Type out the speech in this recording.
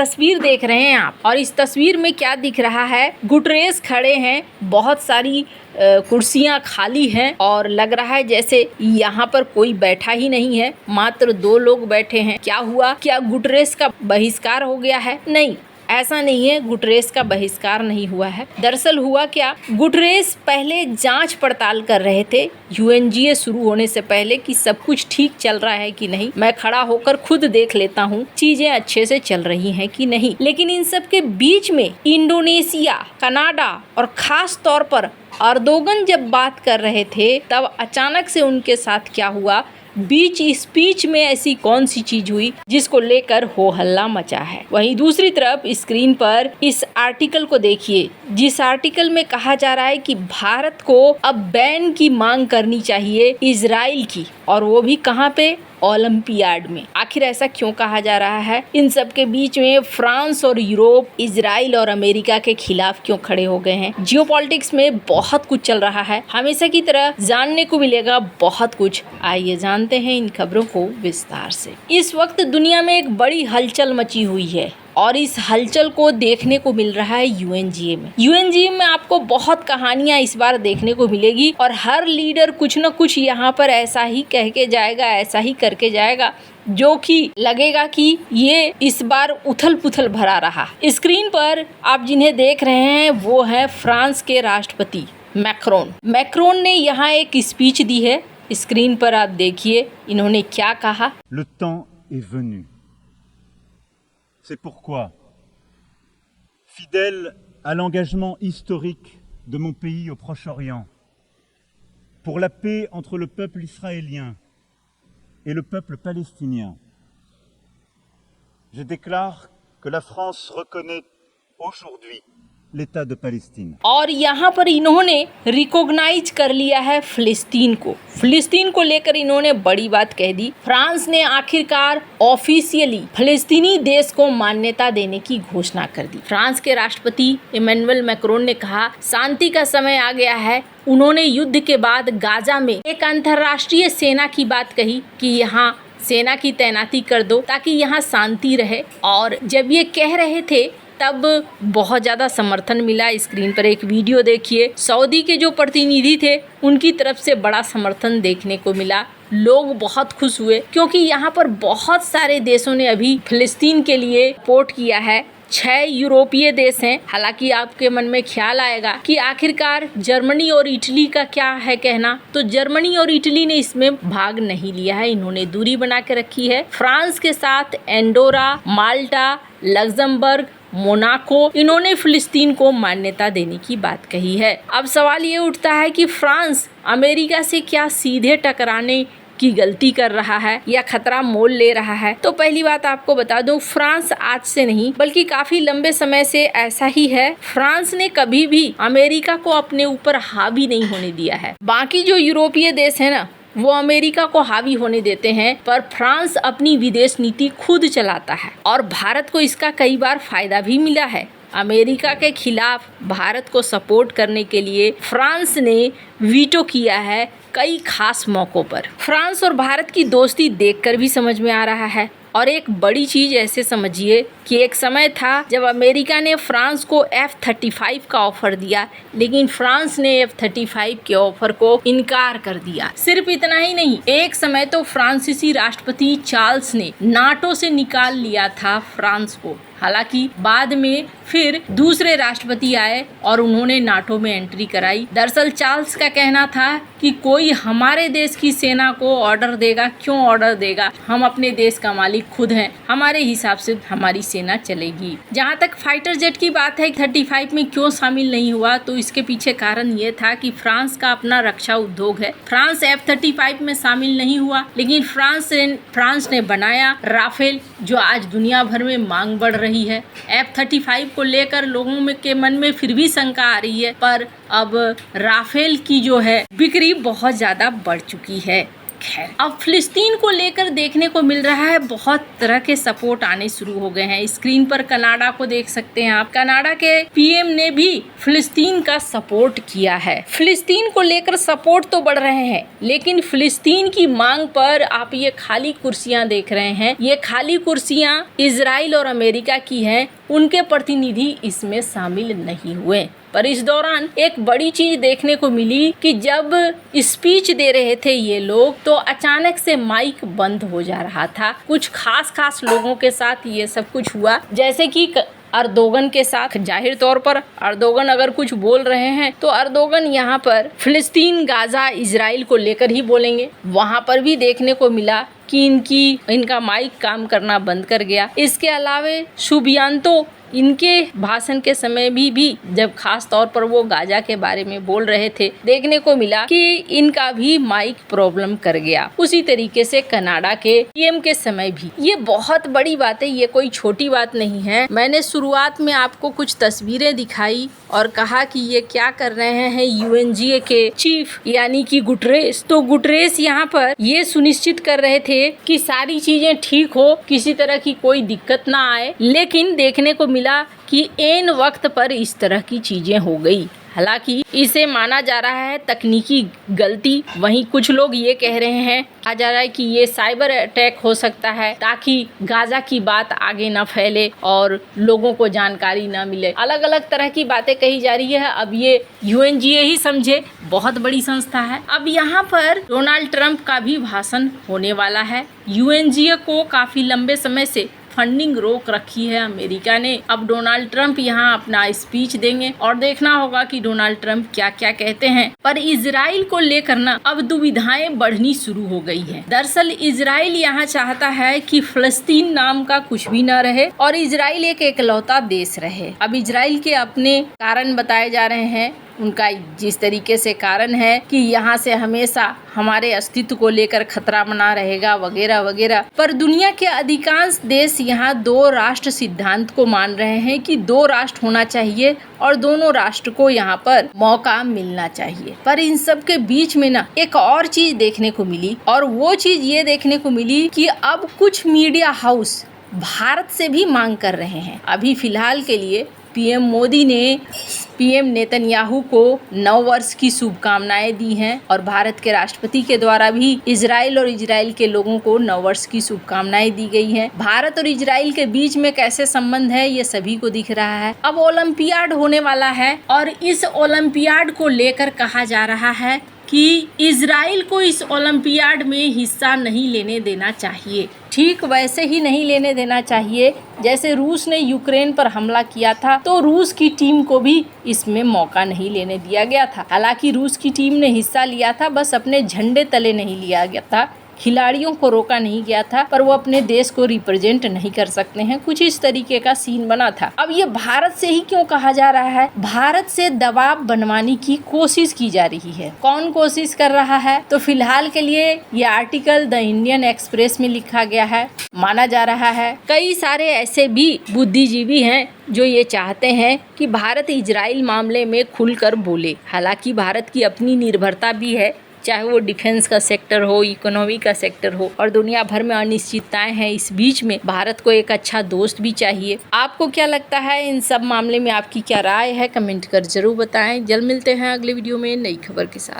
तस्वीर देख रहे हैं आप, और इस तस्वीर में क्या दिख रहा है, गुटरेस खड़े हैं, बहुत सारी कुर्सियां खाली हैं और लग रहा है जैसे यहाँ पर कोई बैठा ही नहीं है, मात्र 2 लोग बैठे हैं। क्या हुआ, क्या गुटरेस का बहिष्कार हो गया है? नहीं, ऐसा नहीं है, गुटरेस का बहिष्कार नहीं हुआ है। दरअसल हुआ क्या, गुटरेस पहले जांच पड़ताल कर रहे थे यूएनजीए शुरू होने से पहले कि सब कुछ ठीक चल रहा है कि नहीं, मैं खड़ा होकर खुद देख लेता हूँ चीजें अच्छे से चल रही हैं कि नहीं। लेकिन इन सब के बीच में इंडोनेशिया, कनाडा और खास तौर पर अर्दोगन जब बात कर रहे थे, तब अचानक से उनके साथ क्या हुआ, बीच स्पीच में ऐसी कौन सी चीज हुई जिसको लेकर हो हल्ला मचा है। वहीं दूसरी तरफ स्क्रीन पर इस आर्टिकल को देखिए, जिस आर्टिकल में कहा जा रहा है कि भारत को अब बैन की मांग करनी चाहिए इजराइल की, और वो भी कहाँ पे, ओलंपियाड में। आखिर ऐसा क्यों कहा जा रहा है? इन सब के बीच में फ्रांस और यूरोप इजराइल और अमेरिका के खिलाफ क्यों खड़े हो गए हैं? जियोपॉलिटिक्स में बहुत कुछ चल रहा है, हमेशा की तरह जानने को मिलेगा बहुत कुछ। आइए जानते हैं इन खबरों को विस्तार से। इस वक्त दुनिया में एक बड़ी हलचल मची हुई है और इस हलचल को देखने को मिल रहा है यूएनजीए में। यूएनजीए में आपको बहुत कहानियां इस बार देखने को मिलेगी और हर लीडर कुछ न कुछ यहाँ पर ऐसा ही कह के जाएगा, ऐसा ही करके जाएगा, जो कि लगेगा कि ये इस बार उथल पुथल भरा रहा। स्क्रीन पर आप जिन्हें देख रहे हैं वो है फ्रांस के राष्ट्रपति मैक्रोन। मैक्रोन ने यहाँ एक स्पीच दी है, स्क्रीन पर आप देखिए इन्होंने क्या कहा। Le temps est venu. C'est pourquoi, fidèle à l'engagement historique de mon pays au Proche-Orient, pour la paix entre le peuple israélien et le peuple palestinien, je déclare que la France reconnaît aujourd'hui l'État de Palestine. और यहाँ पर इन्होंने recognise कर लिया है फिलिस्तीन को। फिलिस्तीन को लेकर इन्होंने बड़ी बात कह दी। फ्रांस ने आखिरकार ऑफिशियली फिलिस्तीनी देश को मान्यता देने की घोषणा कर दी। फ्रांस के राष्ट्रपति इमैनुअल मैक्रोन ने कहा शांति का समय आ गया है। उन्होंने युद्ध के बाद गाजा में एक अंतर्राष्ट्रीय सेना की बात कही कि यहाँ सेना की तैनाती कर दो ताकि यहाँ शांति रहे। और जब ये कह रहे थे तब बहुत ज़्यादा समर्थन मिला। स्क्रीन पर एक वीडियो देखिए, सऊदी के जो प्रतिनिधि थे उनकी तरफ से बड़ा समर्थन देखने को मिला। लोग बहुत खुश हुए क्योंकि यहाँ पर बहुत सारे देशों ने अभी फिलिस्तीन के लिए सपोर्ट किया है। 6 यूरोपीय देश हैं। हालांकि आपके मन में ख्याल आएगा कि आखिरकार जर्मनी और इटली का क्या है कहना, तो जर्मनी और इटली ने इसमें भाग नहीं लिया है, इन्होंने दूरी बना के रखी है। फ्रांस के साथ एंडोरा, माल्टा, लग्जमबर्ग, मोनाको, इन्होंने फिलिस्तीन को मान्यता देने की बात कही है। अब सवाल ये उठता है कि फ्रांस अमेरिका से क्या सीधे टकराने की गलती कर रहा है या खतरा मोल ले रहा है? तो पहली बात आपको बता दूं, फ्रांस आज से नहीं बल्कि काफी लंबे समय से ऐसा ही है। फ्रांस ने कभी भी अमेरिका को अपने ऊपर हावी नहीं होने दिया है। बाकी जो यूरोपीय देश है ना, वो अमेरिका को हावी होने देते हैं, पर फ्रांस अपनी विदेश नीति खुद चलाता है और भारत को इसका कई बार फायदा भी मिला है। अमेरिका के खिलाफ भारत को सपोर्ट करने के लिए फ्रांस ने वीटो किया है कई खास मौकों पर। फ्रांस और भारत की दोस्ती देखकर भी समझ में आ रहा है। और एक बड़ी चीज ऐसे समझिए कि एक समय था जब अमेरिका ने फ्रांस को F-35 का ऑफर दिया, लेकिन फ्रांस ने F-35 के ऑफर को इनकार कर दिया। सिर्फ इतना ही नहीं, एक समय तो फ्रांसीसी राष्ट्रपति चार्ल्स ने नाटो से निकाल लिया था फ्रांस को। हालांकि बाद में फिर दूसरे राष्ट्रपति आए और उन्होंने नाटो में एंट्री कराई। दरअसल चार्ल्स का कहना था कि कोई हमारे देश की सेना को ऑर्डर देगा, क्यों ऑर्डर देगा, हम अपने देश का मालिक खुद हैं, हमारे हिसाब से हमारी सेना चलेगी। जहां तक फाइटर जेट की बात है 35 में क्यों शामिल नहीं हुआ, तो इसके पीछे कारण ये था कि फ्रांस का अपना रक्षा उद्योग है। फ्रांस F-35 में शामिल नहीं हुआ, लेकिन फ्रांस ने बनाया राफेल, जो आज दुनिया भर में मांग बढ़ रही है। F-35 को लेकर लोगों में के मन में फिर भी शंका आ रही है, पर अब राफेल की जो है बिक्री बहुत ज्यादा बढ़ चुकी है। खैर, अब फिलिस्तीन को लेकर देखने को मिल रहा है बहुत तरह के सपोर्ट आने शुरू हो गए हैं। स्क्रीन पर कनाडा को देख सकते हैं आप। कनाडा के पीएम ने भी फिलिस्तीन का सपोर्ट किया है। फिलिस्तीन को लेकर सपोर्ट तो बढ़ रहे हैं, लेकिन फिलिस्तीन की मांग पर आप ये खाली कुर्सियां देख रहे हैं, ये खाली कुर्सियां इजराइल और अमेरिका की हैं। उनके प्रतिनिधि इसमें शामिल नहीं हुए। पर इस दौरान एक बड़ी चीज देखने को मिली कि जब स्पीच दे रहे थे ये लोग, तो अचानक से माइक बंद हो जा रहा था। कुछ खास लोगों के साथ ये सब कुछ हुआ, जैसे कि अर्दोगन के साथ। जाहिर तौर पर अर्दोगन अगर कुछ बोल रहे हैं तो अर्दोगन यहाँ पर फिलिस्तीन, गाजा, इजराइल को लेकर ही बोलेंगे। वहाँ पर भी देखने को मिला कि इनका माइक काम करना बंद कर गया। इसके अलावा शुभियांतो इनके भाषण के समय भी जब खास तौर पर वो गाजा के बारे में बोल रहे थे, देखने को मिला कि इनका भी माइक प्रॉब्लम कर गया। उसी तरीके से कनाडा के पीएम के समय भी। ये बहुत बड़ी बात है, ये कोई छोटी बात नहीं है। मैंने शुरुआत में आपको कुछ तस्वीरें दिखाई और कहा कि ये क्या कर रहे हैं यूएनजीए के चीफ यानी कि गुटरेस। तो गुटरेस यहाँ पर ये सुनिश्चित कर रहे थे कि सारी चीजें ठीक हो, किसी तरह की कोई दिक्कत ना आए, लेकिन देखने को मिला कि ऐन वक्त पर इस तरह की चीजें हो गई। हालांकि इसे माना जा रहा है तकनीकी गलती। वहीं कुछ लोग ये कह रहे हैं, कहा जा रहा है कि ये साइबर अटैक हो सकता है ताकि गाजा की बात आगे ना फैले और लोगों को जानकारी ना मिले। अलग अलग तरह की बातें कही जा रही है। अब ये यूएनजीए ही समझे, बहुत बड़ी संस्था है। अब यहाँ पर डोनाल्ड ट्रंप का भी भाषण होने वाला है। यूएनजीए को काफी लंबे समय से फंडिंग रोक रखी है अमेरिका ने। अब डोनाल्ड ट्रंप यहाँ अपना स्पीच देंगे और देखना होगा कि डोनाल्ड ट्रंप क्या क्या कहते हैं। पर इजराइल को लेकर ना अब दुविधाएं बढ़नी शुरू हो गई है। दरअसल इजराइल यहाँ चाहता है कि फिलिस्तीन नाम का कुछ भी न रहे और इजराइल एक एकलौता देश रहे। अब इजराइल के अपने कारण बताए जा रहे हैं। उनका जिस तरीके से कारण है कि यहाँ से हमेशा हमारे अस्तित्व को लेकर खतरा बना रहेगा वगैरह वगैरह। पर दुनिया के अधिकांश देश यहाँ 2 राष्ट्र सिद्धांत को मान रहे हैं कि 2 राष्ट्र होना चाहिए और दोनों राष्ट्र को यहाँ पर मौका मिलना चाहिए। पर इन सब के बीच में ना एक और चीज देखने को मिली, और वो चीज ये देखने को मिली कि अब कुछ मीडिया हाउस भारत से भी मांग कर रहे हैं। अभी फिलहाल के लिए पीएम मोदी ने पीएम नेतन्याहू को नव वर्ष की शुभकामनाएं दी हैं और भारत के राष्ट्रपति के द्वारा भी इजराइल और इजराइल के लोगों को नव वर्ष की शुभकामनाएं दी गई हैं। भारत और इजराइल के बीच में कैसे संबंध है ये सभी को दिख रहा है। अब ओलंपियाड होने वाला है और इस ओलंपियाड को लेकर कहा जा रहा है कि इजराइल को इस ओलंपियाड में हिस्सा नहीं लेने देना चाहिए। ठीक वैसे ही नहीं लेने देना चाहिए जैसे रूस ने यूक्रेन पर हमला किया था, तो रूस की टीम को भी इसमें मौका नहीं लेने दिया गया था। हालांकि रूस की टीम ने हिस्सा लिया था, बस अपने झंडे तले नहीं लिया गया था, खिलाड़ियों को रोका नहीं गया था, पर वो अपने देश को रिप्रेजेंट नहीं कर सकते हैं। कुछ इस तरीके का सीन बना था। अब ये भारत से ही क्यों कहा जा रहा है? भारत से दबाव बनवाने की कोशिश की जा रही है। कौन कोशिश कर रहा है? तो फिलहाल के लिए ये आर्टिकल द इंडियन एक्सप्रेस में लिखा गया है। माना जा रहा है कई सारे ऐसे भी बुद्धिजीवी हैं जो ये चाहते हैं कि भारत इजराइल मामले में खुलकर बोले। हालांकि भारत की अपनी निर्भरता भी है, चाहे वो डिफेंस का सेक्टर हो, इकोनॉमी का सेक्टर हो, और दुनिया भर में अनिश्चितताएं हैं। इस बीच में भारत को एक अच्छा दोस्त भी चाहिए। आपको क्या लगता है इन सब मामले में? आपकी क्या राय है? कमेंट कर जरूर बताएं। जल्द मिलते हैं अगले वीडियो में नई खबर के साथ।